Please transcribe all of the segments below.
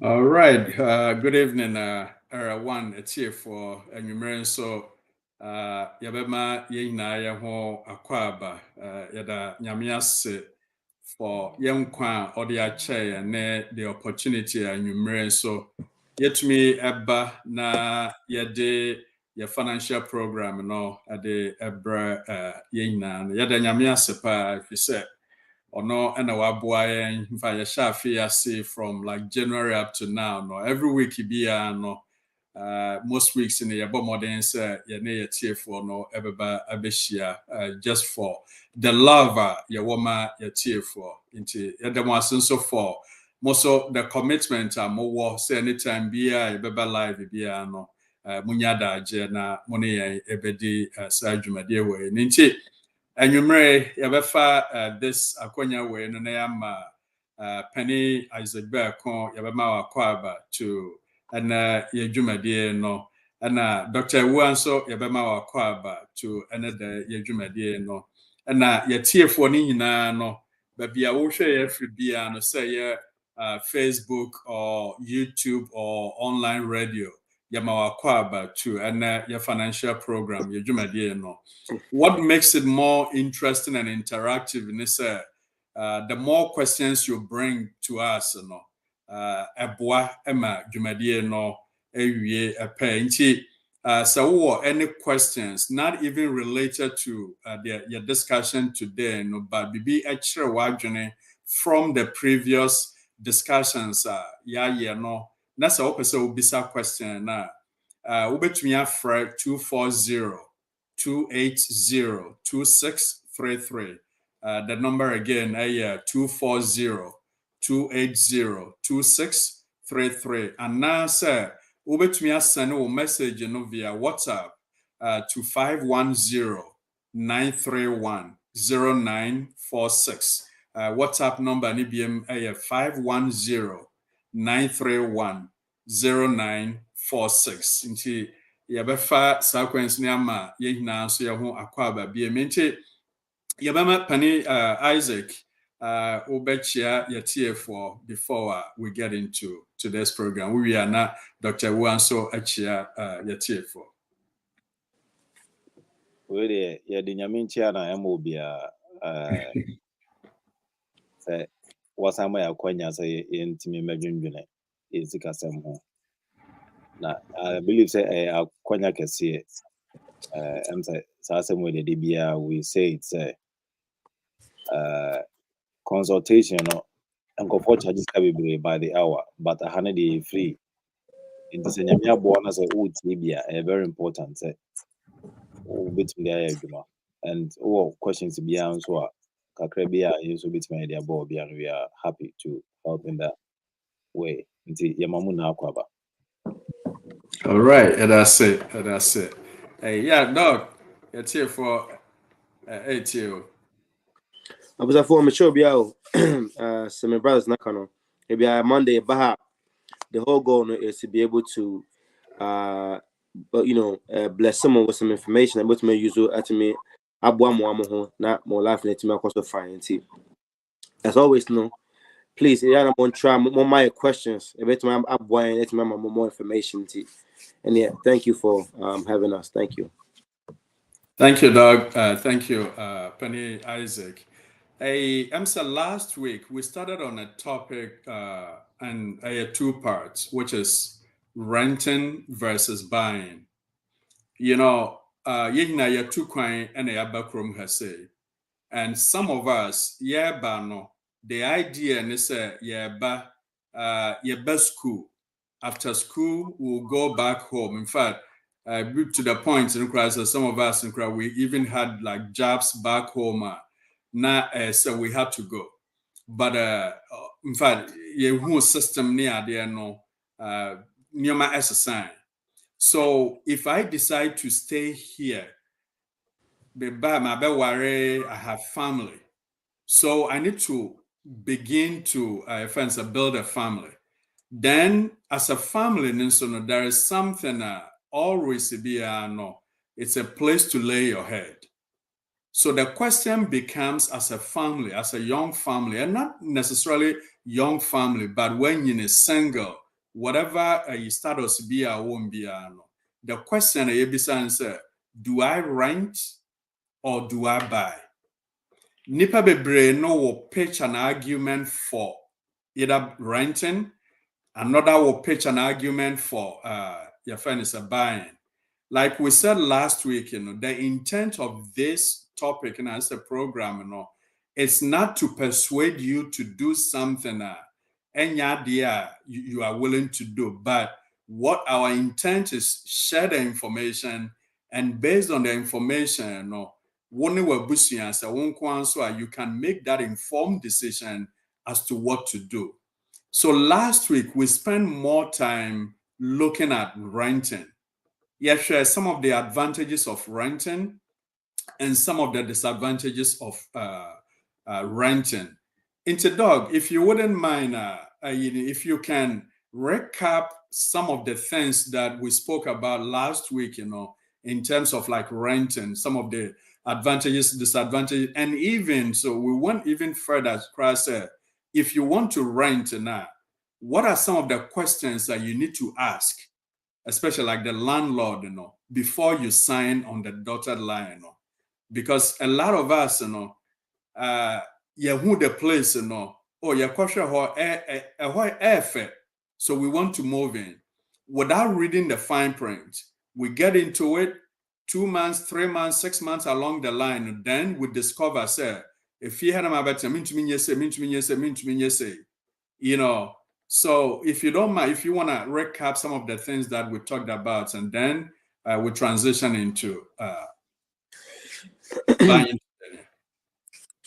All right. Good evening, everyone. It's here for enumerate. So, yabema yina yaho akwaba yada nyamiase for yenkwa odia chair ne the opportunity enumerate. So, yet me eba na yade your financial program no ade ebra yina yada nyamiase pa if you say or no and waboa mfa ya shafi ya say from like January up to now no every week be no most weeks in the modern say ya na ya tiefo no ebeba abeshia just for the love ya woma ya tiefo into ya dem so for most of the commitment mo say anytime be ya ebeba live be no munya daje na mo ne ya ebedi sa dwumade we nti Enyumre yabefa this akonya we no na yama Penny Isaac Beacon yabema wakwaba to ana yedwumadie no ana Dr. Wanso yabema wakwaba to another yedwumadie no ana yetiefo ni nyina no babia wo hwe ya fribia no say Facebook or YouTube or online radio yamawakwaba to ana your financial program yedwumadie no. What makes it more interesting and interactive is the more questions you bring to us, eboa ema dwumadie no ewie epe so any questions not even related to your discussion today no but bibi actually wadwene from the previous discussions ya no na sa opese obisa question na ubetumi afra 240 280-2633. The number again, 240-280-2633. And now, sir, me send a message via WhatsApp to 510-931-0946. WhatsApp number NBM 510-931-0946. Yabefa sequence ni ama yehina so yeho akwaba bia mente yabama pani Isaac obechia yetiefo before we get into today's program we are na Dr. Wanso achia yetiefo we ya di nyaminchia na emobia say wasama ya kwanya say intimi medwundwene ezikasem ho na I believe say akwanya kese am say asem we dey bia we say it's consultation no nkofo charges ka be by the hour but a hand dey free in this nyamia bo na say o tie bia very important say o betimi dey adwuma and questions bia so kakra bia so betimi dey abo bia we are happy to help in that way nti yamamu na akwaba. All right, that's it. Hey, yeah, dog. It's here for 8 I was for mature biao so my brothers nakano maybe Monday baha the whole goal is to be able to bless someone with some information about to use at me not more life to me across the fine team. As always, please, I want to try more my questions. A bit more information. And yeah, thank you for having us. Thank you. Thank you, Doug. Thank you, Penny Isaac. Last week we started on a topic and two parts, which is renting versus buying. Yehina two coin and a backroom has say. And some of us, the idea is school. After school, we'll go back home. In fact, to the point in Christ, some of us in Christ, we even had like jobs back home. So we had to go. But in fact, whole system near there near my exercise. So if I decide to stay here, I have family. So I need to begin to build a family. Then as a family, there is something always be it's a place to lay your head. So the question becomes, as a family, as a young family, and not necessarily young family, but when you're single, whatever you status be or won't be, the question is answer, do I rent or do I buy? Nipa bebre no will pitch an argument for either renting, another will pitch an argument for your friend is a buying. Like we said last week, the intent of this topic and as a program, it's not to persuade you to do something any idea you are willing to do, but what our intent is share the information, and based on the information, you can make that informed decision as to what to do. So last week we spent more time looking at renting. Yes, share some of the advantages of renting and some of the disadvantages of renting. Into Doug, if you wouldn't mind, if you can recap some of the things that we spoke about last week, in terms of like renting, some of the advantages, disadvantages, and even so we went even further. Chris said, if you want to rent now, what are some of the questions that you need to ask, especially like the landlord, before you sign on the dotted line, because a lot of us, who the place, so we want to move in without reading the fine print. We get into it 2 months, 3 months, 6 months along the line, then we discover, say, if you had so if you don't mind, if you want to recap some of the things that we talked about, and then we transition into buying.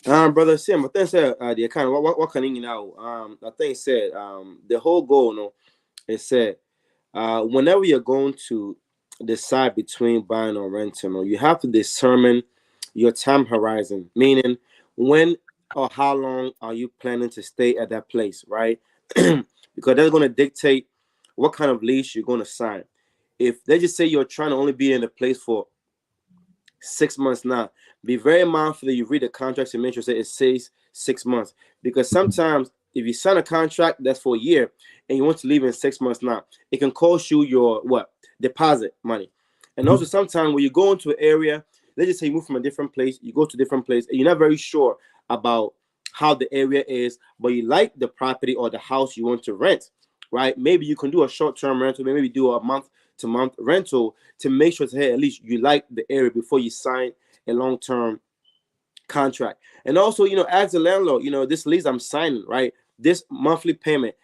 Brother Sim, I think said the kind of what can you know? I think said the whole goal, it said whenever you're going to decide between buying or renting, you have to determine your time horizon, meaning when or how long are you planning to stay at that place, right? Because that's going to dictate what kind of lease you're going to sign. If they just say you're trying to only be in a place for 6 months now, be very mindful that you read the contracts and make sure that it says 6 months. Because sometimes if you sign a contract that's for a year and you want to leave in 6 months now, it can cost you your deposit money. And also sometimes when you go into an area, let's just say you move from a different place, you go to a different place, and you're not very sure about how the area is, but you like the property or the house you want to rent, right? Maybe you can do a short-term rental, maybe do a month-to-month rental to make sure that, hey, at least you like the area before you sign a long-term contract. And also, as a landlord, this lease I'm signing, right? This monthly payment,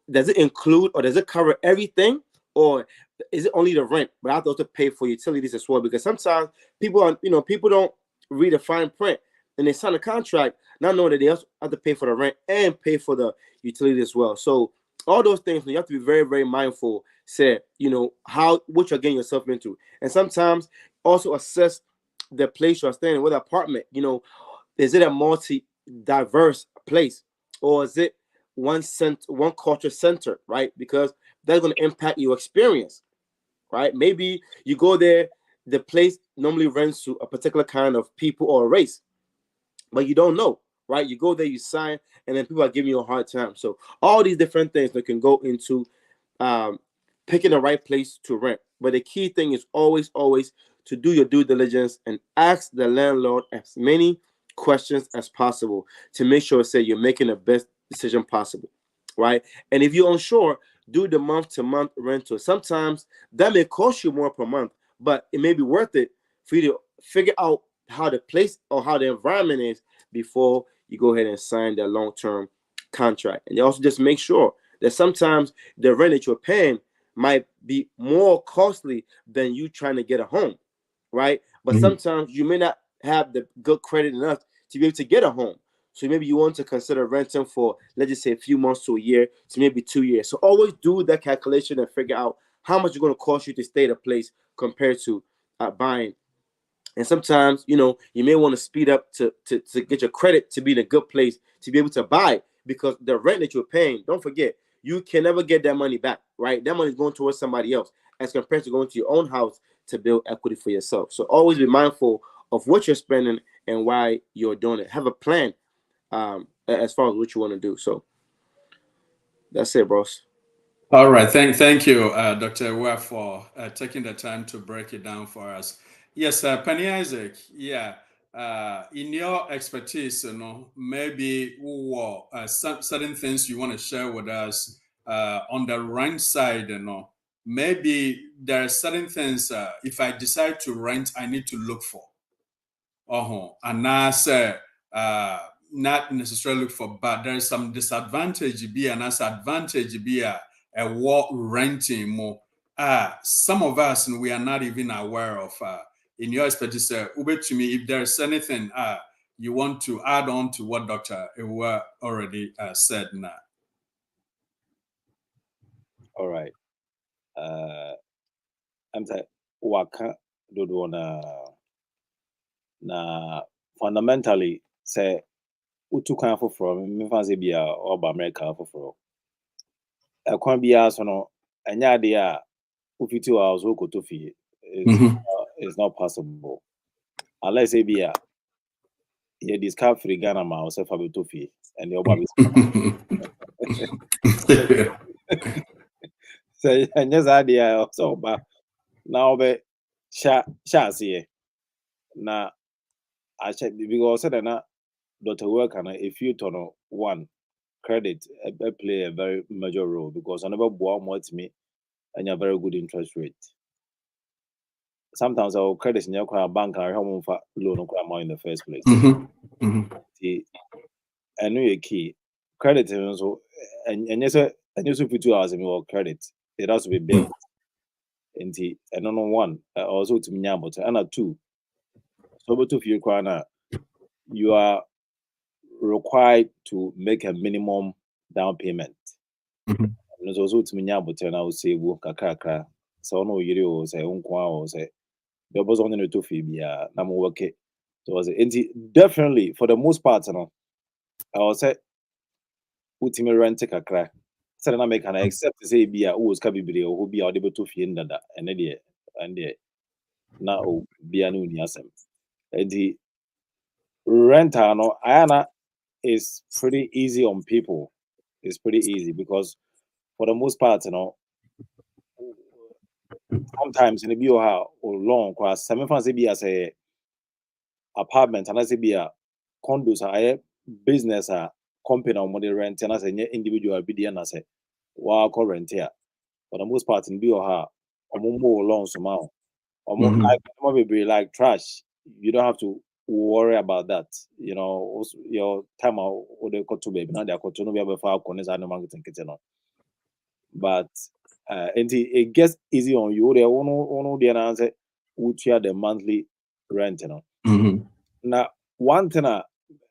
does it include or does it cover everything, or is it only the rent? But I have to also pay for utilities as well, because sometimes people don't read the fine print and they sign a contract not knowing that they also have to pay for the rent and pay for the utility as well. So all those things, you have to be very, very mindful, what you're getting yourself into. And sometimes also assess the place you're staying in, with apartment, is it a multi-diverse place, or is it one culture center, right? Because that's going to impact your experience, right? Maybe you go there, the place normally rents to a particular kind of people or race, but you don't know, right? You go there, you sign, and then people are giving you a hard time. So all these different things that can go into picking the right place to rent. But the key thing is always to do your due diligence and ask the landlord as many questions as possible to make sure you're making the best decision possible, right? And if you're unsure, do the month-to-month rental. Sometimes that may cost you more per month, but it may be worth it for you to figure out how the place or how the environment is before you go ahead and sign the long-term contract. And you also just make sure that sometimes the rent that you're paying might be more costly than you trying to get a home, right? But sometimes you may not have the good credit enough to be able to get a home. So maybe you want to consider renting for, let's just say, a few months to a year to maybe 2 years. So always do that calculation and figure out how much it's going to cost you to stay at a place compared to buying. And sometimes, you may want to speed up to get your credit to be in a good place to be able to buy, because the rent that you're paying, don't forget, you can never get that money back, right? That money is going towards somebody else as compared to going to your own house to build equity for yourself. So always be mindful of what you're spending and why you're doing it. Have a plan as far as what you want to do. So that's it, bros. All right, thank you, Dr. Ewa, for taking the time to break it down for us. Yes, Penny Isaac, yeah, in your expertise, maybe some certain things you want to share with us on the rent side, maybe there are certain things, if I decide to rent, I need to look for. And now say, not necessarily look for, but there is some disadvantage be and as advantage be a war renting more. Some of us and we are not even aware of. In your expertise, to me, if there's anything you want to add on to what Dr. Ewa already said now. All right. I'm saying waka do na fundamentally say utu kan foforo me fa say bia oba America foforo ekwan bia so no enya de a ufiti wa so koto fie it's not possible unless say bia you discover free Ghana ma so fa beto fie and the oba be say enya za de a so ba na obe sha see na I check because said na Dr. Worker if you turn one credit play a very major role because I never bought more to me and a very good interest rate. Sometimes our credit in your bank are home for loan in the first place. And know your key credit so and yes and you put 2 hours in your credit. It has to be built. And no one also to me but and two. So to you you are required to make a minimum down payment. And also to me but now say kakra. So no you say or say there was only to Phoebe work so was it definitely for the most part I will say ultimate rent kakra. So I make an accept to say be a who's cabby or who be able to find that and the now be a new yasem. And the renter no Ayana is pretty easy on people. It's pretty easy because for the most part, sometimes in the bio or long class, some fancy be as a apartment and as a be a condos are business company or money rent and as an individual BDN as a call rent here. For the most part in bio more long somehow. Like trash. You don't have to worry about that. Your time or they got to baby now they are got to no be able to connect and marketing kitchen. But and it gets easy on you. They ono the answer which are the monthly rent, Now one thing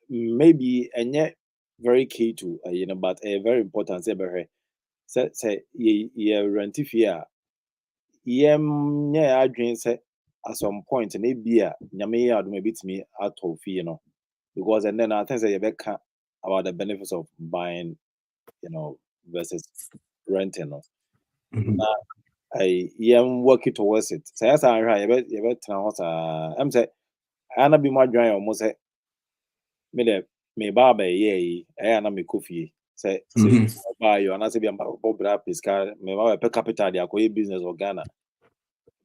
maybe and yet very key to but a very important say ye rent if yeah I dream say at some point maybe nyame I do maybe to me out of because and then I think say you about the benefits of buying versus renting. I am working towards it. So as I bet I'm say I be more dry almost say me baba ye na me coffee say buy you and I say be bobra pisca me ba pe capital dia ko business or Ghana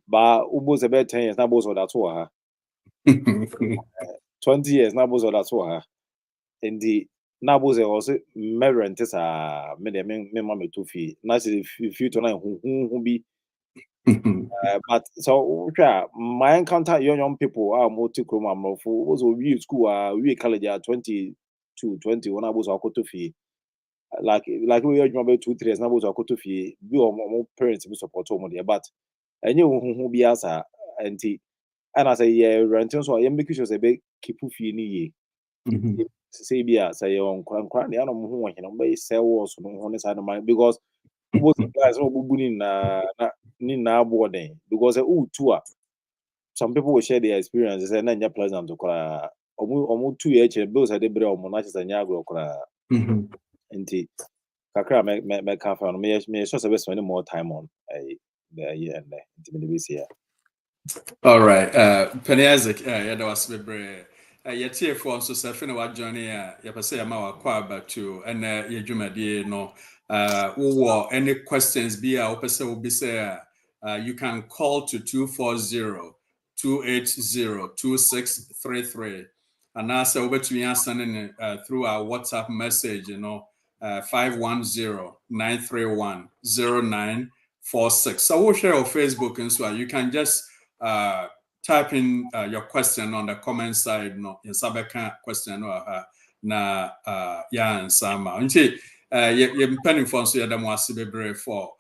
ba ubo se be 10 years na boss that so 20 years na boss that so and the na boss also me rent is me mama to fee na say if you to na hu be but so my encounter young people are multi-chroma was we school we college 20 to 20 when I was to fee like we are 2-3 years now was to fee we are parents we support home there but and you who be as and I say yeah renting so I make sure say keep fee ni say be say on kran ya no ho hene be say was no ho ne side because both guys no bubu ni na boarding because some people will share their experiences and then pleasant to cry almost 2 years bills I did bring on matches and yago cry and kakra me cafe on me so spending more time on the year and the here. All right, Penny Isaac, that was very yet here for so Safina what journey, Yapasa Mawa Kwaba to and your Jumadi no or any questions be you can call to 240-280-2633. And also over to sending through our WhatsApp message, 510-931-0946. So we'll share our Facebook and so you can just type in your question on the comment side, in Sabeka question or yeah and sama. You're pending for so you're for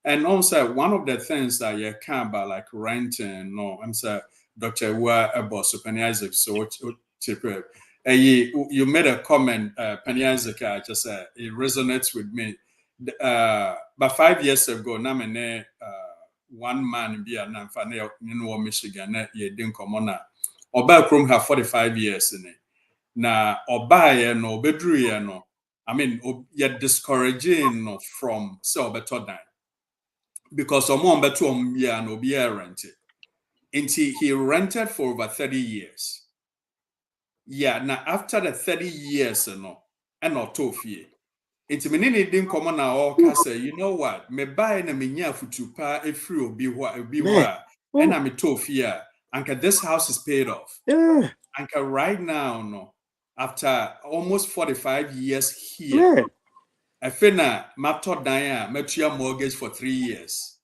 and also one of the things that you can about like renting, I'm saying Dr. Wa about Penny Isaac. So you made a comment, Penny Isaac, I just said it resonates with me. But 5 years ago, na one man in Vietnam, in Michigan, you didn't come on. Oba Krum have 45 years in it. Na Oba no bedru no. I mean, you're discouraging from so better than because someone better no be rented. Until he rented for over 30 years. Yeah, now after the 30 years, and not toughy. It's meaning it didn't come on our say, you know what? Me buy na me nya futupa a free or be what, and I'm a toughy. Anka, this house is paid off. Yeah. Anka, right now, after almost 45 years here, I feel na matter daya, mature mortgage for 3 years.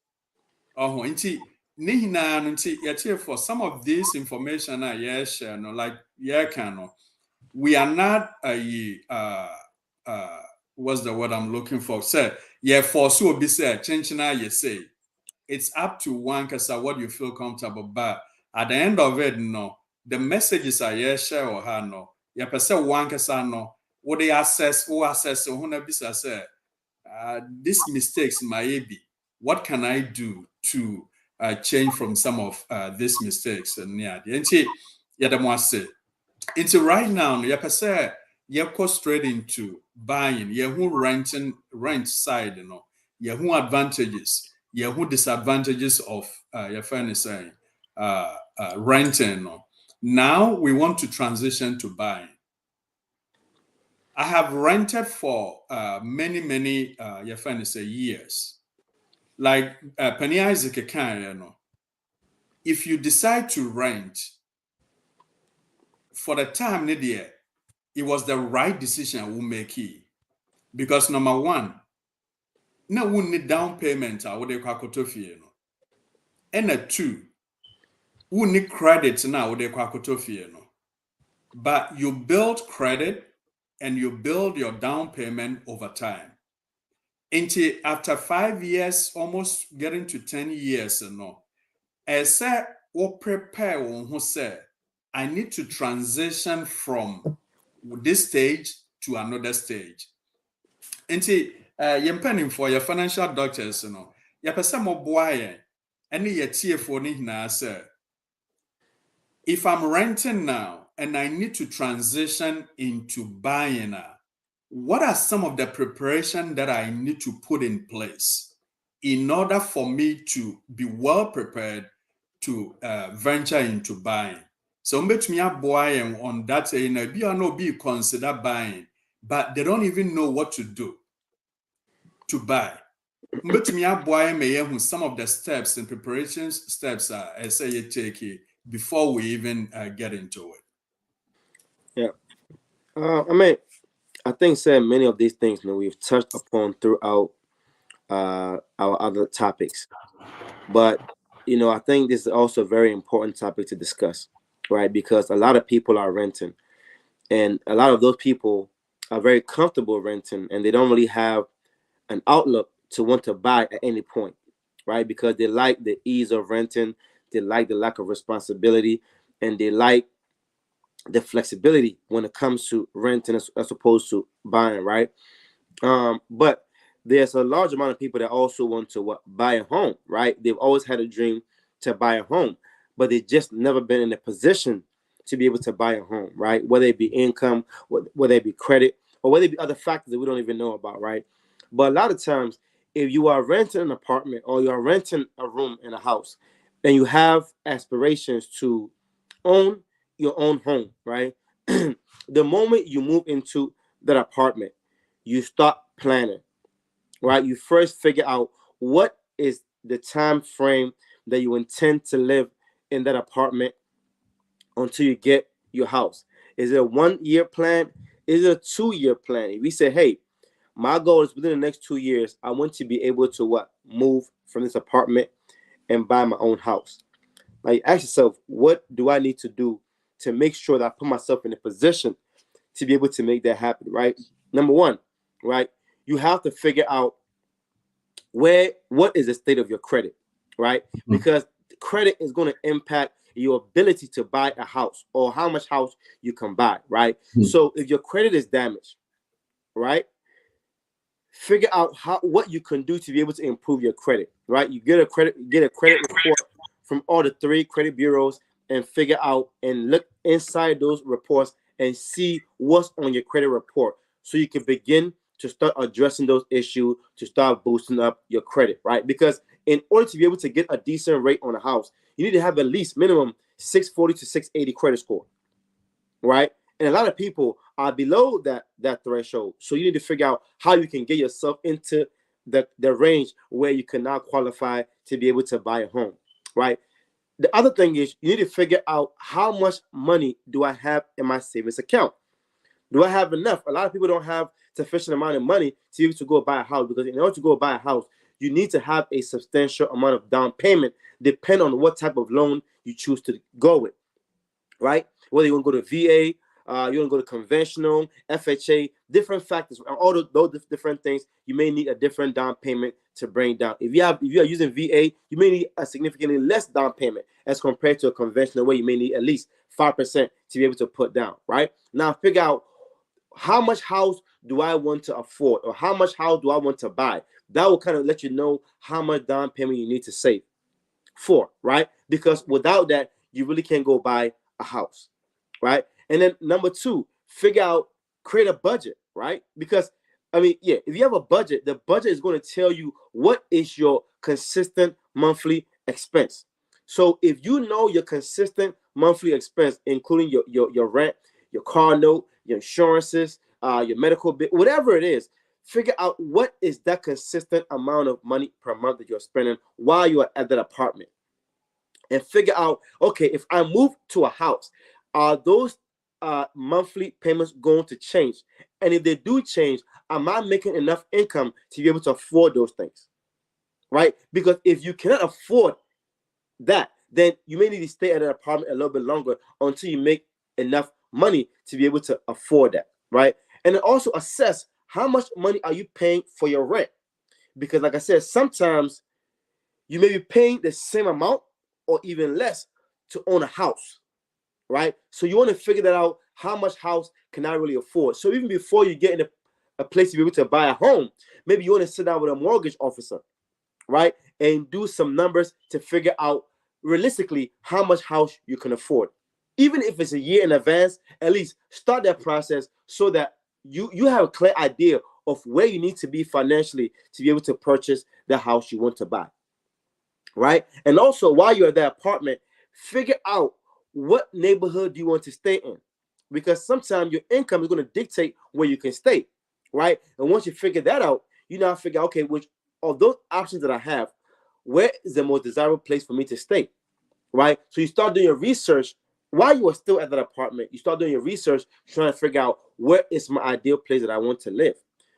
Oh, inti. For some of this information, like we are not what's the word I'm looking for? Say, for so be said, changing you say it's up to one because what you feel comfortable, but at the end of it, the messages are share or her say one because what they assess, who assess, who never say these mistakes might be. What can I do to change from some of these mistakes? And it's right now, you go straight into buying, rent side, who advantages, who disadvantages of your friend saying renting. Now we want to transition to buying. I have rented for many your friend say years. Like Penny Isaac if you decide to rent for the time it was the right decision we make it. Because number one, now we need down payment what they call and two, we need credit now what they call but you build credit and you build your down payment over time. Until after 5 years, almost getting to 10 years, as we prepare who say, I need to transition from this stage to another stage. Until you're pending for your financial doctors, you're person more boy, and you're TFO ni say, if I'm renting now and I need to transition into buying now, what are some of the preparation that I need to put in place in order for me to be well prepared to venture into buying? So me buying on that be consider buying, but they don't even know what to do to buy. Me buying some of the steps and preparations steps I say you take it before we even get into it. Yeah. I think many of these things we've touched upon throughout our other topics, but I think this is also a very important topic to discuss, right? Because a lot of people are renting, and a lot of those people are very comfortable renting, and they don't really have an outlook to want to buy at any point, right? Because they like the ease of renting, they like the lack of responsibility, and they like the flexibility when it comes to renting as opposed to buying, right? But there's a large amount of people that also want to buy a home, right? They've always had a dream to buy a home, but they've just never been in a position to be able to buy a home, right? Whether it be income, whether it be credit, or whether it be other factors that we don't even know about, right? But a lot of times, if you are renting an apartment or you are renting a room in a house and you have aspirations to own your own home, right? The moment you move into that apartment, you start planning, right? You first figure out what is the time frame that you intend to live in that apartment until you get your house. Is it a 1 year plan? Is it a 2 year plan? If we say, hey, my goal is within the next 2 years, I want to be able to move from this apartment and buy my own house. Like, ask yourself, what do I need to do to make sure that I put myself in a position to be able to make that happen, right? Number one, right? You have to figure out what is the state of your credit, right? Because credit is going to impact your ability to buy a house or how much house you can buy, right? So if your credit is damaged, right, figure out what you can do to be able to improve your credit, right? You get a credit report from all the 3 credit bureaus and figure out and look inside those reports and see what's on your credit report so you can begin to start addressing those issues to start boosting up your credit, right? Because in order to be able to get a decent rate on a house, you need to have at least minimum 640 to 680 credit score, right? And a lot of people are below that threshold. So you need to figure out how you can get yourself into the range where you can now qualify to be able to buy a home, right? The other thing is you need to figure out how much money do I have in my savings account? Do I have enough? A lot of people don't have sufficient amount of money to be able to go buy a house, because in order to go buy a house, you need to have a substantial amount of down payment, depending on what type of loan you choose to go with, right? Whether you want to go to VA, you want to go to conventional, FHA, different factors, all those different things, you may need a different down payment to bring down. If you are using VA, you may need a significantly less down payment as compared to a conventional where you may need at least 5% to be able to put down, right? Now figure out how much house do I want to afford, or how much house do I want to buy. That will kind of let you know how much down payment you need to save for, right? Because without that, you really can't go buy a house, right? And then number 2, create a budget, right? Because if you have a budget, the budget is going to tell you what is your consistent monthly expense. So if you know your consistent monthly expense, including your rent, your car note, your insurances, your medical bill, whatever it is, figure out what is that consistent amount of money per month that you're spending while you are at that apartment. And figure out, okay, if I move to a house, are those monthly payments going to change? And if they do change, am I making enough income to be able to afford those things, right? Because if you cannot afford that, then you may need to stay at an apartment a little bit longer until you make enough money to be able to afford that, right? And then also assess how much money are you paying for your rent? Because like I said, sometimes you may be paying the same amount or even less to own a house, right? So you want to figure that out. How much house can I really afford? So even before you get in a place to be able to buy a home, maybe you want to sit down with a mortgage officer, right? And do some numbers to figure out realistically how much house you can afford. Even if it's a year in advance, at least start that process so that you have a clear idea of where you need to be financially to be able to purchase the house you want to buy, right? And also, while you're at that apartment, figure out what neighborhood do you want to stay in, because sometimes your income is going to dictate where you can stay, right? And once you figure that out, you now figure, okay, which of those options that I have, where is the most desirable place for me to stay, right? So you start doing your research while you are still at that apartment. You start doing your research, trying to figure out where is my ideal place that I want to live.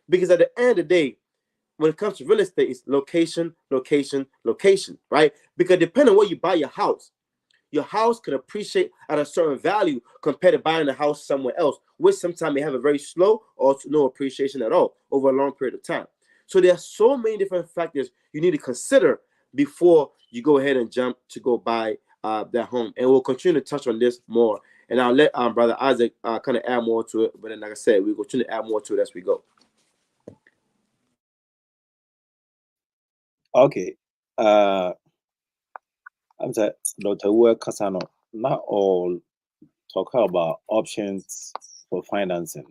Because at the end of the day, when it comes to real estate, it's location, location, location, right? Because depending on where you buy your house could appreciate at a certain value compared to buying a house somewhere else, which sometimes may have a very slow or no appreciation at all over a long period of time. So there are so many different factors you need to consider before you go ahead and jump to go buy that home. And we'll continue to touch on this more. And I'll let Brother Isaac kind of add more to it. But then, like I said, we'll continue to add more to it as we go. Okay. I'm saying Dr. Uwe Kasano, not all talk about options for financing.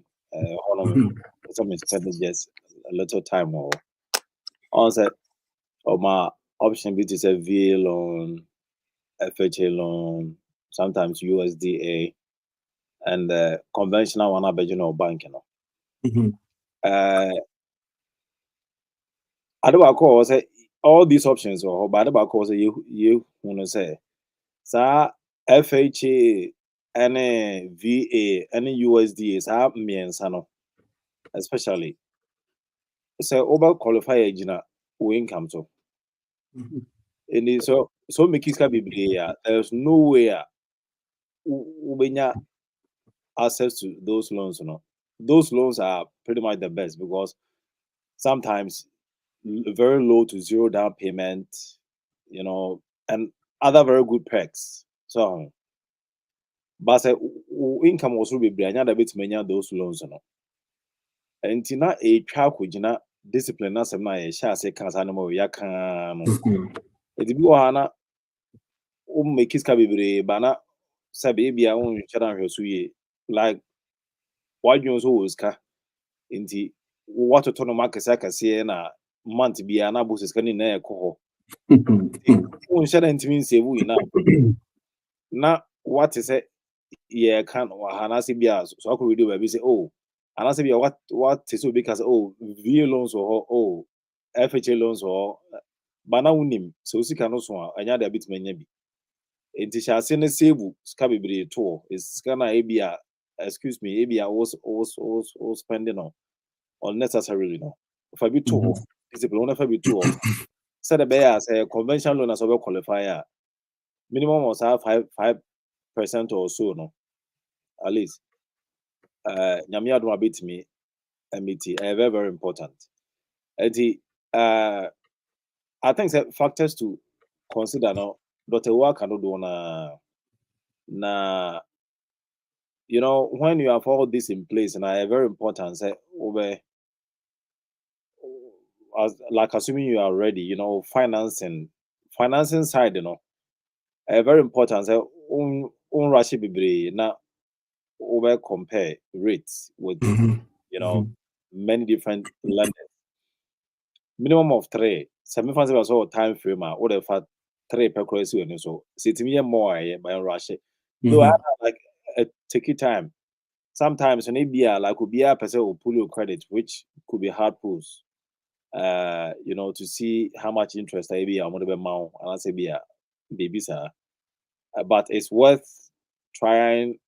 Some spend just a little time or also my option be to say VA loan, FHA loan, sometimes USDA, and the conventional one, bank, Adaba call say all these options or but Adaba call say you wanna say sa FHA any VA any USD is up miensa no especially say over qualify agina income so and so make it be there's no way ubenya access to those loans, you know. Those loans are pretty much the best because sometimes very low to zero down payment, you know, and other very good perks. So, but say income also be bring a bit many those loans, you know. And tina a track with discipline na some na shall say cancer no ya can. It be wana make it be bana sabi be a own channel like why you also ska nti what to no market akase na month bia na bosses kan na ekọ ho won share ntimi save ina na what is it yeah can hana se bia so akọ video ba bi say oh ana se bia what is so because oh VA loans or oh FHA loans or bana unim so sika no so anya da bit manya bi nti sha se ne save ska bebre to is kana e bia excuse me e bia was spending on unnecessarily no if I be too discipline if I be too said the bear as a conventional loan as a qualifier minimum was have 5% or so no at least nyamia do bit me MET very very important and I think factors to consider now Dr. Work cannot do na you know when you have all this in place and very important say over as like assuming you are ready, you know, financing side, you know, very important. Say, rush be now over compare rates with you know many different lenders. Minimum of 3. 7 funds also time frame or the fact 3 per currency and so it's me more by rush. So I have like a take your time. Sometimes when it be like could be a person will pull your credit, which could be hard pulls. You know, to see how much interest I be, I'm gonna be amount, and I say be a baby, sir. But it's worth trying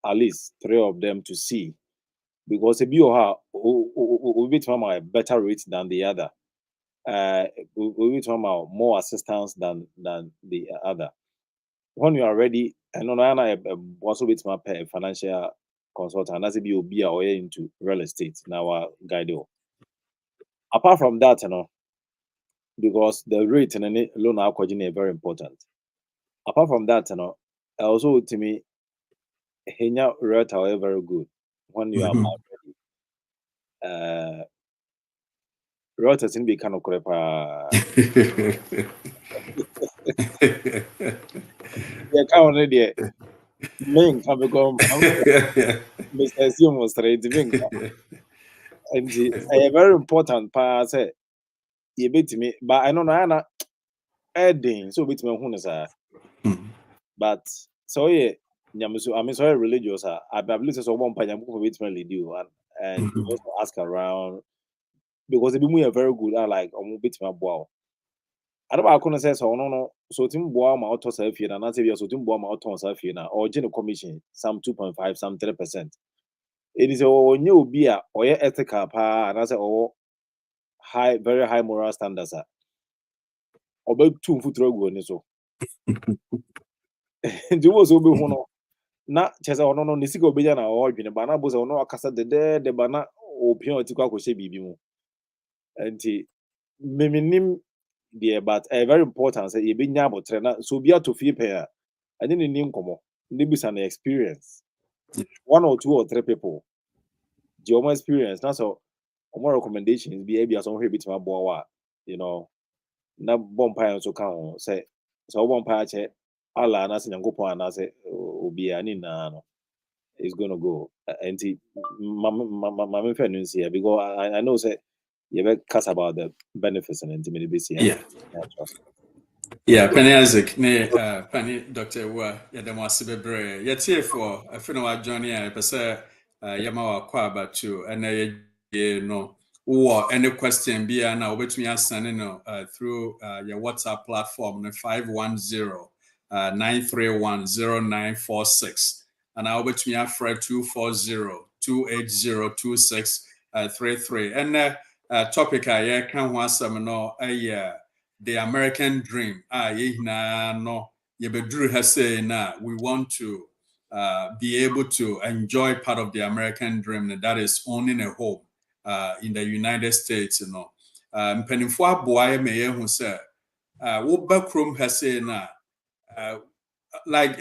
at least 3 of them to see because if you have we be a better rate than the other, we be more assistance than the other. When you are ready, and on I also with my financial consultant, as if you be aware into real estate now guide you. Apart from that, you know, because the rate and any loan alcohol is very important. Apart from that, you know, also to me, Henya rate are very good when you are ready. Rate is in be kind of correct. Yeah, can't ready. Main can become Mr. Simon straight. And it's very important. Pa say you beat me, but I know na adding so beat me who sir. But so yeah, I'm sorry religious. I believe so one panyam for beat me lead you and you also ask around because they be very good. I like beat me wow. I don't know say so no so team boa ma auto self here na say so team boa ma auto self here na or general commission some 2.5 some 3%. It is onye obi a oye ethical pa and I say high very high moral standards about 2 foot rogo ni so nti wo so be hu no na chese ono no ni sika obeja na o dwene ba na bo se ono akasa de ba na opion ti kwa kwhye bibi mu nti meminim there but very important say ye be nya abotre na so bia to fie pair and then ni nkomo ni bisa na experience 1 or 2 or 3 people the omo experience na so omo recommendations be e bia so hwe bitima bo wa you know na bompa so kan say so bompa che ala na se nyankopon na se obi ani na no is going to go and my friend here because I know say you ever cast about the benefits and intimidity yeah Penny Isaac ne Penny Dr. Wa ya dem wase bebre ya tie for afino wa journey a pese yama wa kwa abatu ene ye no or any question be now which me sending through your WhatsApp platform 510-931-0946 and I'll bet me after 240-280-2633 and topic I can want some no the American dream no yebedru has say na we want to be able to enjoy part of the American dream, and that is owning a home in the United States, you know. Mpenimfo aboa me ye hu say wo ba krom ha say na like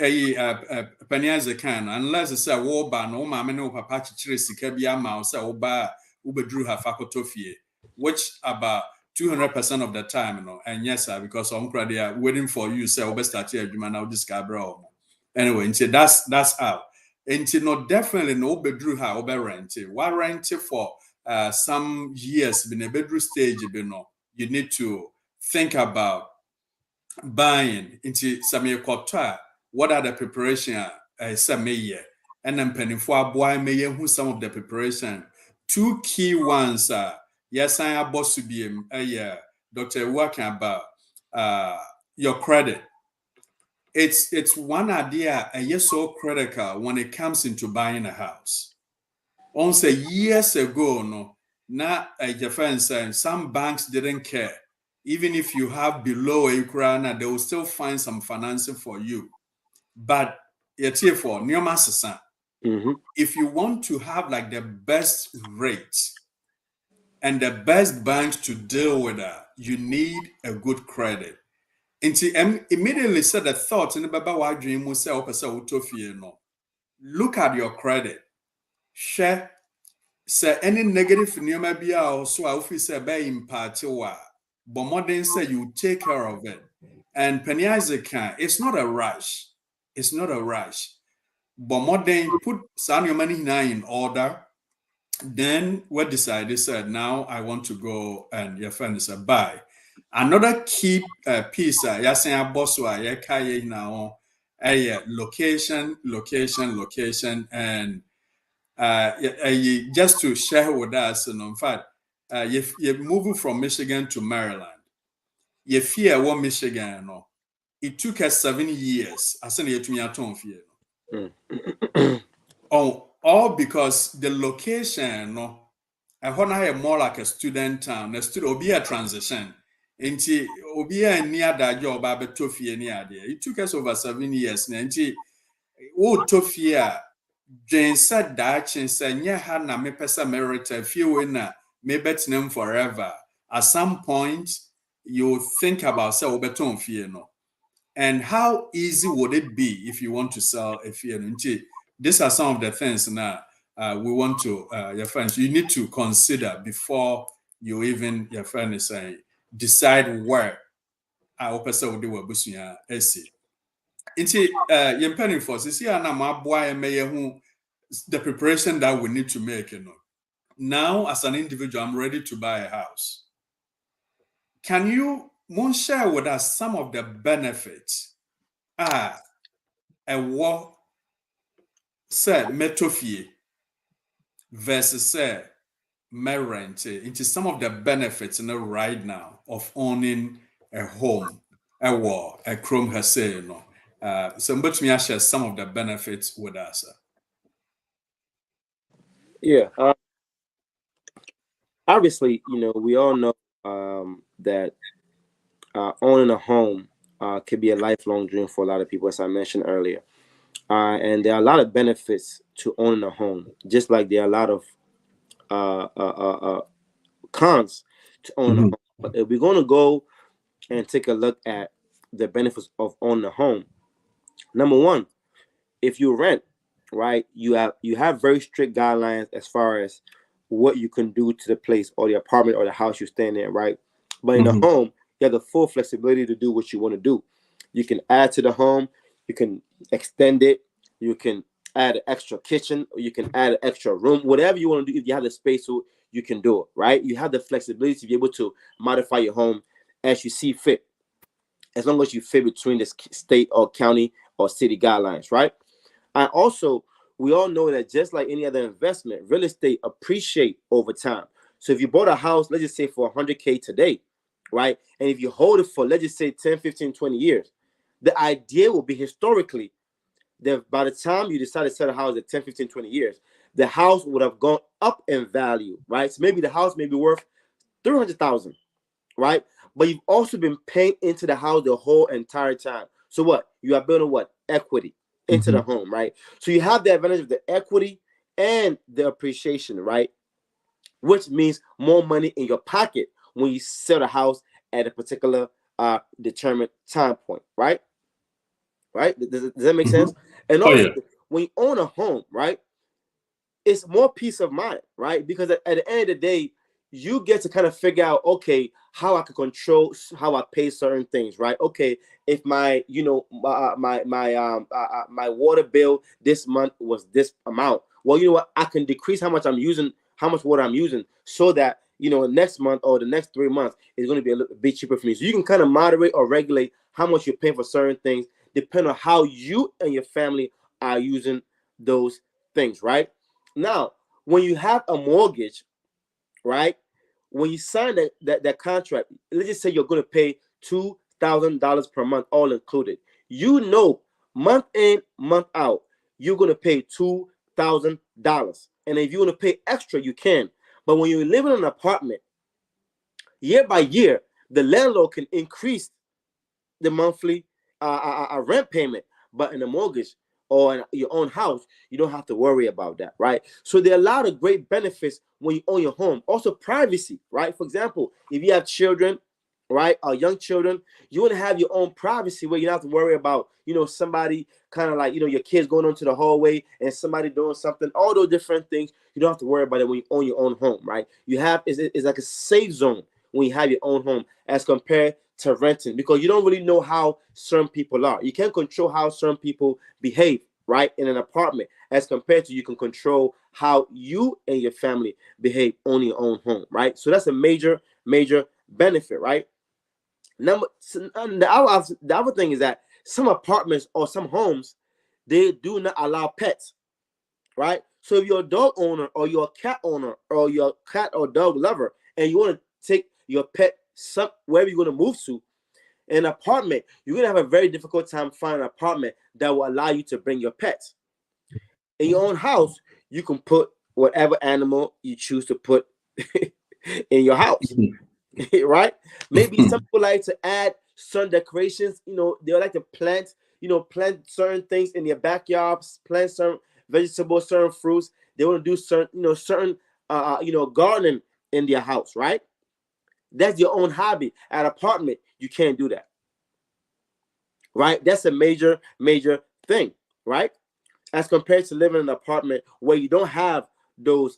pennies can unless say wo ba no ma me no papa chichire sika bi ama say wo ba wo bedru ha fakotofie, which about 200% of the time, you know, and yes, sir, because some crowd they are waiting for you. Say, "Obe start here, you now discover." Anyway, that's how. And no, definitely no bedroom how obe rent. Why rent for some years? Been a bedroom stage, you know, you need to think about buying into some quarter. What are the preparation? Some year, and then penny for boy may who some of the preparation. Two key ones are. Yes, I am boss to be Dr. Working about your credit. It's one idea yes so critical when it comes into buying a house. On say years ago, no, now some banks didn't care. Even if you have below a krana, they will still find some financing for you. But it's here for if you want to have like the best rates and the best banks to deal with that, you need a good credit. And immediately said the thought in the Baba wa dream will say, no. Look at your credit. Share say any negative news be also officer be impact but modern say you take care of it. And Penny Isaac it's not a rush. It's not a rush. But modern put some your money in order. Then we decided, said, now I want to go and your friend is a buy. Another key piece, yasen aboswa yekaye now, location, and just to share with us, and in fact, you're moving from Michigan to Maryland. You fear what Michigan, no? It took us 7 years. I said, all because the location, no, I want to have more like a student town. A student will be a transition into will be a near that job. It took us over 7 years. Nanti, Tofia, Jane said that and said, "Yeah, Hannah, me pesa merit a few winner, me bet them forever." At some point, you think about sell beton no. And how easy would it be if you want to sell a fear? These are some of the things now we want to, your friends, you need to consider before you even, your friend is saying, decide where our person will do what Busuya essay. Into your penny for the preparation that we need to make, you know. Now, as an individual, I'm ready to buy a house. Can you share with us some of the benefits a what say metofie versus say rent into some of the benefits right now of owning a home, a chrome has say, you know. So but me share some of the benefits with us. Yeah. Obviously, you know, we all know that owning a home could be a lifelong dream for a lot of people, as I mentioned earlier. And there are a lot of benefits to owning a home, just like there are a lot of cons to owning a home. But if we're going to go and take a look at the benefits of owning a home, number one, if you rent, right, you have very strict guidelines as far as what you can do to the place or the apartment or the house you're staying in, right? But in a home, you have the full flexibility to do what you want to do. You can add to the home, you can extend it, you can add an extra kitchen, or you can add an extra room, whatever you want to do. If you have the space, so you can do it, right? You have the flexibility to be able to modify your home as you see fit, as long as you fit between the state or county or city guidelines, right? And also, we all know that just like any other investment, real estate appreciate over time. So if you bought a house, let's just say for 100K today, right? And if you hold it for, let's just say 10, 15, 20 years, the idea will be historically that by the time you decide to sell a house at 10, 15, 20 years, the house would have gone up in value, right? So maybe the house may be worth 300,000, right? But you've also been paying into the house the whole entire time. So what? You are building what? Equity into the home, right? So you have the advantage of the equity and the appreciation, right? Which means more money in your pocket when you sell the house at a particular determined time point, right? Right? Does that make sense? And also, when you own a home, right, it's more peace of mind, right? Because at the end of the day, you get to kind of figure out, okay, how I can control how I pay certain things, right? Okay, if my, you know, my water bill this month was this amount, well, you know what, I can decrease how much I'm using, how much water I'm using, so that, you know, next month or the next 3 months is going to be a little bit cheaper for me. So you can kind of moderate or regulate how much you're paying for certain things, depending on how you and your family are using those things, right? Now, when you have a mortgage, right, when you sign that contract, let's just say you're going to pay $2,000 per month, all included. You know, month in, month out, you're going to pay $2,000. And if you want to pay extra, you can. But when you live in an apartment, year by year, the landlord can increase the monthly rent payment. But in a mortgage or in your own house, you don't have to worry about that, right? So there are a lot of great benefits when you own your home. Also, privacy, right? For example, if you have children, right, or young children, you want to have your own privacy where you don't have to worry about, you know, somebody kind of like, you know, your kids going onto the hallway and somebody doing something, all those different things. You don't have to worry about it when you own your own home, right? You have, it's like a safe zone when you have your own home as compared to renting, because you don't really know how certain people are. You can't control how certain people behave, right, in an apartment, as compared to you can control how you and your family behave on your own home, right? So that's a major benefit, right? The other thing is that some apartments or some homes, they do not allow pets, right? So if you're a dog owner or you're a cat owner or you're a cat or dog lover and you want to take your pet wherever you're going to move to, an apartment, you're going to have a very difficult time finding an apartment that will allow you to bring your pets. In your own house, you can put whatever animal you choose to put in your house, right? Maybe some people like to add certain decorations. You know, they like to plant certain things in their backyards, plant certain vegetables, certain fruits. They want to do certain gardening in their house, right? That's your own hobby. At apartment, you can't do that, right? That's a major thing, right? As compared to living in an apartment where you don't have those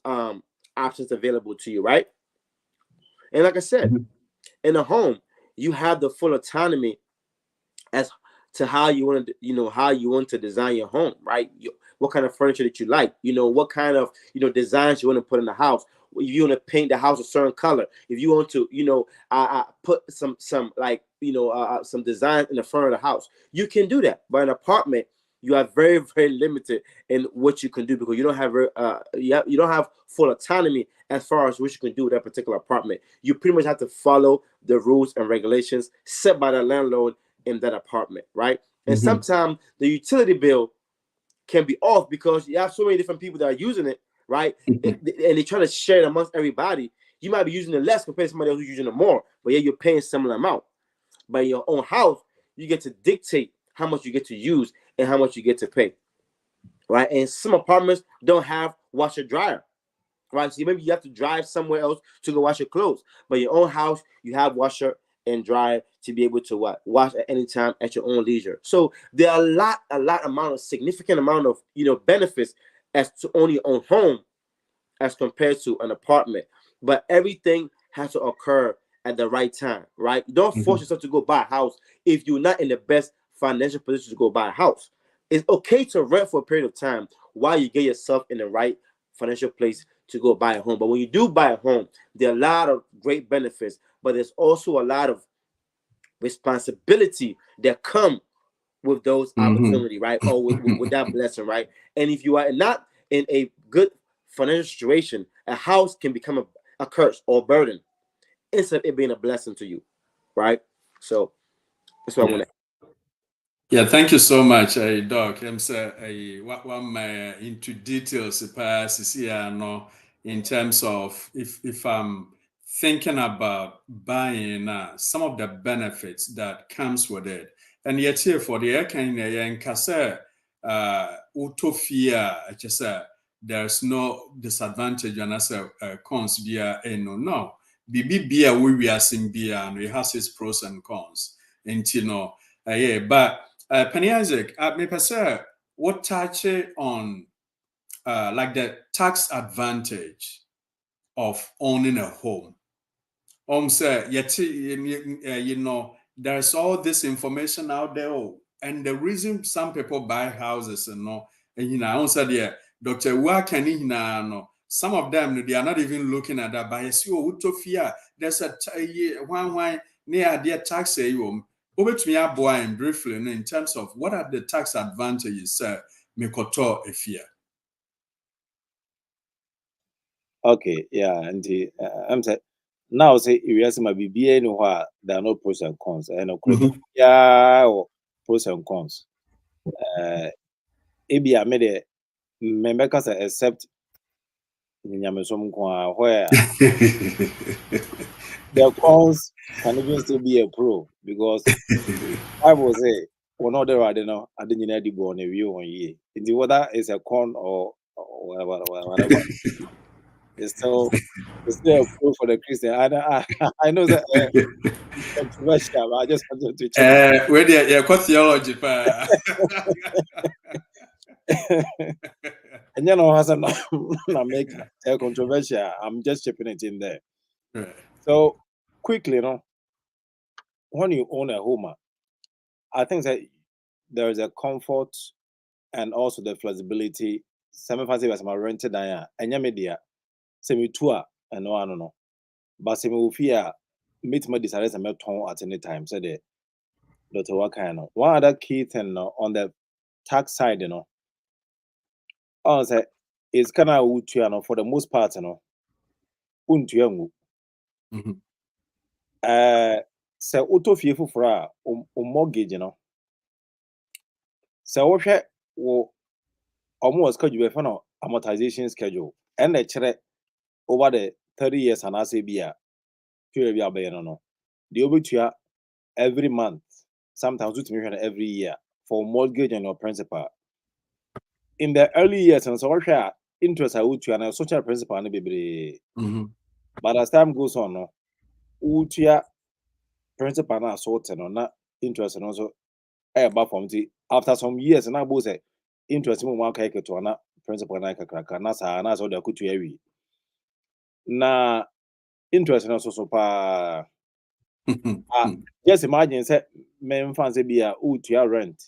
options available to you, right? And like I said, in a home, you have the full autonomy as to how you want to design your home, right? What kind of furniture that you like, what kind of designs you want to put in the house. If you want to paint the house a certain color, if you want to put some design in the front of the house, you can do that. But an apartment, you are very limited in what you can do, because you don't have full autonomy as far as what you can do with that particular apartment. You pretty much have to follow the rules and regulations set by the landlord in that apartment, right? And sometimes the utility bill can be off because you have so many different people that are using it, right? And they try to share it amongst everybody. You might be using it less compared to somebody else who's using it more, but yeah, you're paying similar amount. But in your own house, you get to dictate how much you get to use and how much you get to pay, right? And some apartments don't have washer dryer, right? So maybe you have to drive somewhere else to go wash your clothes. But your own house, you have washer and dryer to be able to wash at any time at your own leisure. So there are a significant amount of benefits as to own your own home as compared to an apartment. But everything has to occur at the right time, right? Don't force yourself to go buy a house if you're not in the best financial position to go buy a house. It's okay to rent for a period of time while you get yourself in the right financial place to go buy a home. But when you do buy a home, there are a lot of great benefits, but there's also a lot of responsibility that come with those opportunity, right? Or with that blessing, right? And if you are not in a good financial situation, a house can become a curse or burden instead of it being a blessing to you, right? So that's what I want to. Yeah, thank you so much, Doc. I'm saying what my into details in terms of if I'm thinking about buying some of the benefits that comes with it, and yet here for the air kind of kasa utopia, just there's no disadvantage and as a cons via no. Bibi bia we are seeing bia and it has its pros and cons. And yeah, but Penny Isaac, what touch on like the tax advantage of owning a home? Say, there's all this information out there, and the reason some people buy houses and I said, yeah, Dr. No, some of them they are not even looking at that. But I see, utopia, there's a why near their tax over to me briefly in terms of what are the tax advantages, Mikoto Efia. Okay, yeah, and I'm saying now say if you my BBA no there are no pros and cons, and pros and cons. Maybe I made a member except where the cons can even still be a pro because I will say well not there I don't know I didn't need to go on a view on ye. Whether it's a con or whatever. It's still a pro for the Christian. I know that controversial. I just wanted to check. Where the theology, and has make a controversial. I'm just chipping it in there. Right. So quickly, when you own a home, I think that there is a comfort and also the flexibility. Some fancy as my rented and media, semi tour and no, I don't know. But semi fear meet my desires and tone at any time. So the Dr. Wakano. One other key thing on the tax side, say it's kind of for the most part, untuangu. Say auto fee for mortgage, So what almost could you be amortization schedule and the chere over the 30 years and as a beer period the over every month, sometimes every year for mortgage and your principal. In the early years and so interest I would to and social principal and be but as time goes on, principal na sort and not interest and also from after some years and I both say interest in one cake to an principal na cracker nasa and as all the could to na interest and also pa just imagine say men fancy be a rent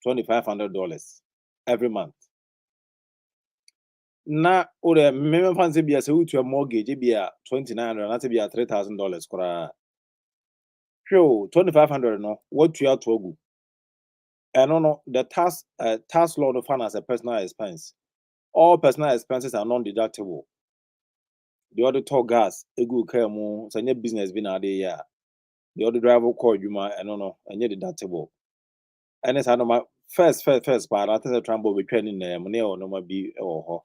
$2,500 every month. Na the men fancy be a mortgage be a $2,900 not be a $3,000 kora. Sure, $2,500 no what you are to go. And no the tax law of as a personal expense. All personal expenses are non-deductible. The other tour gas, a good care more, so business been a day. The other driver called you my and deductible. And it's my first part. I think the trambo we training money or no be or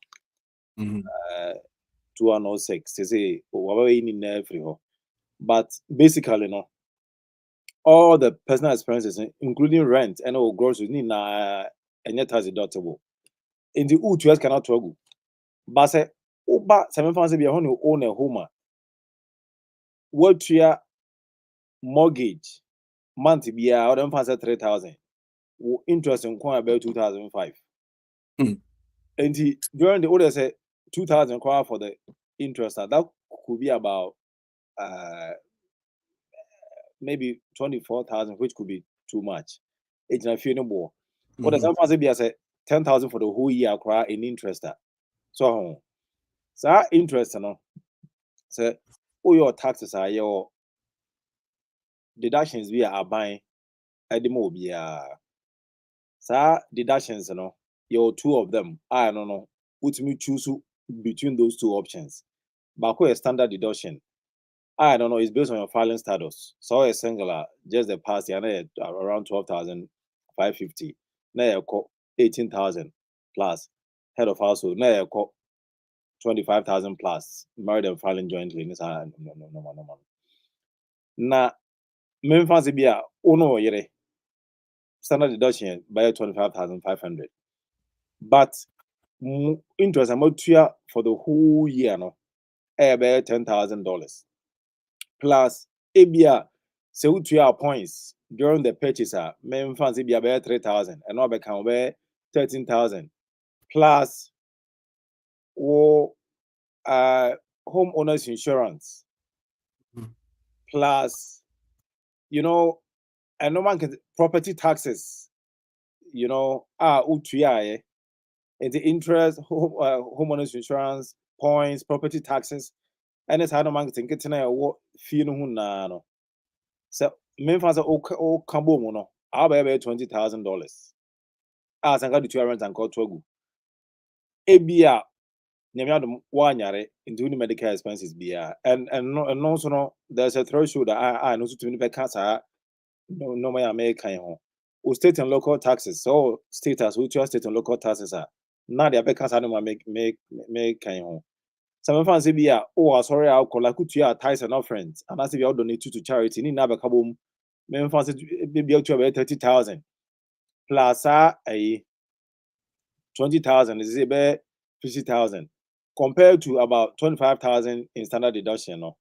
206 to say whatever in every but basically all the personal expenses including rent and all groceries need and yet has deductible. In the U2S cannot struggle. But say Uber 7 pounds be on own a home. What your mortgage month be out and pass 3,000. Interest in about 2005. And during the order say 2,000 for the interest that could be about maybe 24,000, which could be too much. It's not feeling more. What does that be? I say 10,000 for the whole year in interest. So interest, say all your taxes are your deductions we are buying at the mobile. Deductions, your two of them. I don't know. Put me choose between those two options. Baako is standard deduction. I don't know, it's based on your filing status. So a singular, just the past year, around 12,550. Now 18,000 plus. Head of household, now 25,000 plus. Married and filing jointly. No. Na main fancy be uno yere. Standard deduction by 25,500. But interest amount for the whole year, no, about $10,000 plus ABR. So to your points during the purchase, main funds be about 3,000 and now become 13,000 plus homeowners insurance plus, you know, and no one can property taxes, you know, and the interest, homeowners insurance, points, property taxes, and it's how no man can get to what fee no. So, main funds are all combo mono, I'll be about $20,000. As I got the 2 rent and call Togu. ABR, Nyamiadum, 1 year into the medical expenses, BR, and also no, there's a threshold that I know to be cancer, no, my American home. State and local taxes, so status, which are state and local taxes are. Now the applicants are make kind home. Some fans say, sorry, I'll call like to ties and offerings, and as if you donate to charity, in Naba Kabum, men fans be up to about 30,000 plus a 20,000 is about 50,000 compared to about 25,000 in standard deduction. No,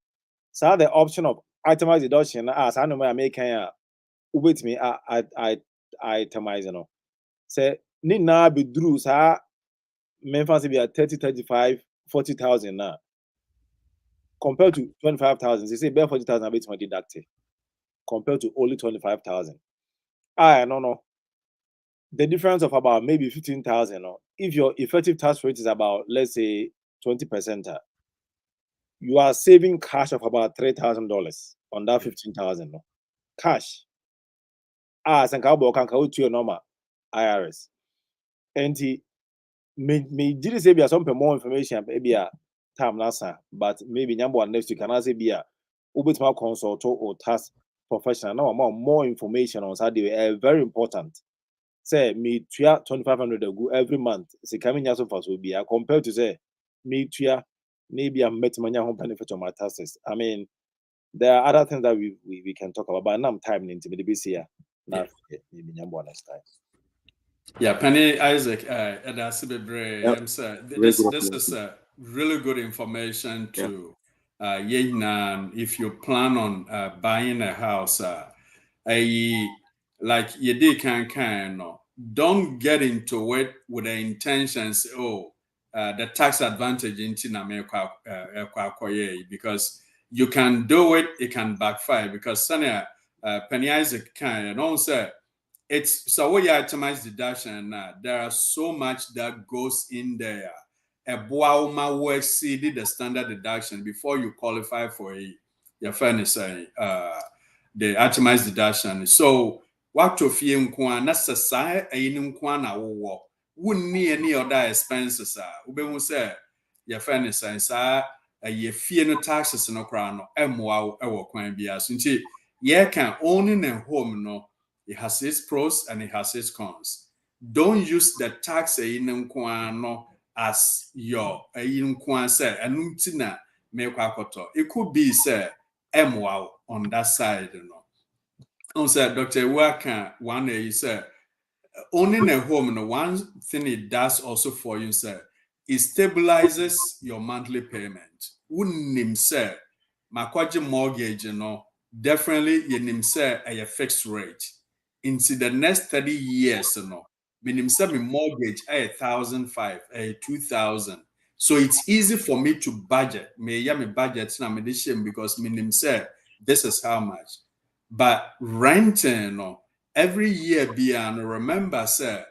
so the option of itemized deduction as I know my American with me, I itemize, you know. Say, need now be drew, sir. Men fancy be at 30, 35, 40,000 now. Compared to 25,000, they say, bear 40,000 a bit more deducted. Compared to only 25,000. I don't know. The difference of about maybe 15,000. If your effective tax rate is about, let's say, 20%, you are saving cash of about $3,000 on that 15,000. Cash. And cowboy can go to your normal IRS. And he may did say be some more information, maybe a time nasa, but maybe number next week can say be a bit more consult or task professional. No more information on Saturday. Very important. Say me 2,500 every month. Say coming years of us will be compared to say me maybe I'm met money home benefit on my taxes. I mean, there are other things that we can talk about, but now I'm time into the BC here. Now maybe number next time. Yeah, Penny Isaac, this is really good information to if you plan on buying a house, like you did don't get into it with the intentions, the tax advantage in America, because you can do it, it can backfire, because Penny Isaac can also it's so when you itemize deduction, there are so much that goes in there. A boauma will exceed the standard deduction before you qualify for your fairness, the itemized deduction. So what to fee nkwan necessary a nkwan na wo wouldn't need any other expenses. Ube say your fairness and sa ye fee no taxes no crown no kwan bia. So ye can own in a home no. It has its pros and it has its cons. Don't use the tax as your say and it could be say on that side, Also, Dr. Waka one day you said owning a home, one thing it does also for you, sir, it stabilizes your monthly payment. Wouldn't say Makwaji mortgage, definitely you say a fixed rate. Into the next 30 years, minimum mortgage 1,500, 2,000. So it's easy for me to budget. Me budget na because minimum say this is how much. But renting, every year remember, sir,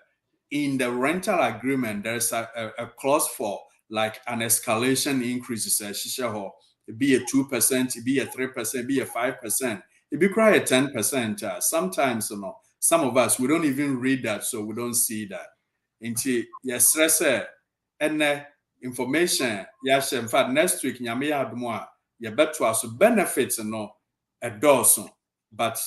in the rental agreement, there's a clause for like an escalation increase. It be a 2%, it be a 3%, it be a 5%. It be quite a 10%. Sometimes, some of us, we don't even read that, so we don't see that. Until yes, and information yes in fact next week nyame admo ye beto aso benefits no a dozen but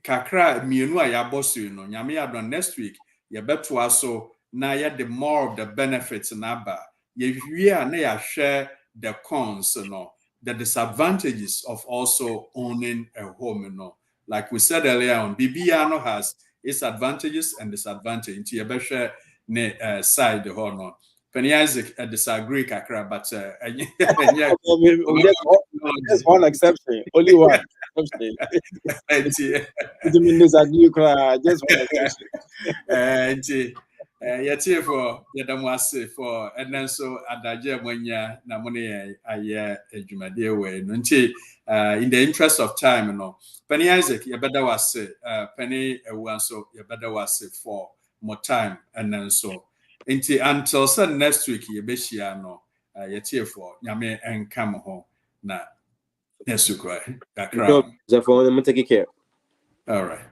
kakra mienu a ya bosu no nyame admo next week ye beto aso na ye the more of the benefits na ba ye wie na ya share the cons no the disadvantages of also owning a home no like we said earlier on BBR has its advantages and disadvantages into your share ne side the whole no Penny Isaac disagree kakra but there's one exception, only one exception. Disagree, just one exception. Yeti for Yadamwase for and then so Adaja Mwanya Namone Aye Jumade way. Nunti in the interest of time, you know. Penny Isaac, you better was Penny one so you better was for more time and then so until next week you be no Yeti for Yame and come home na next week. So for them take care. All right.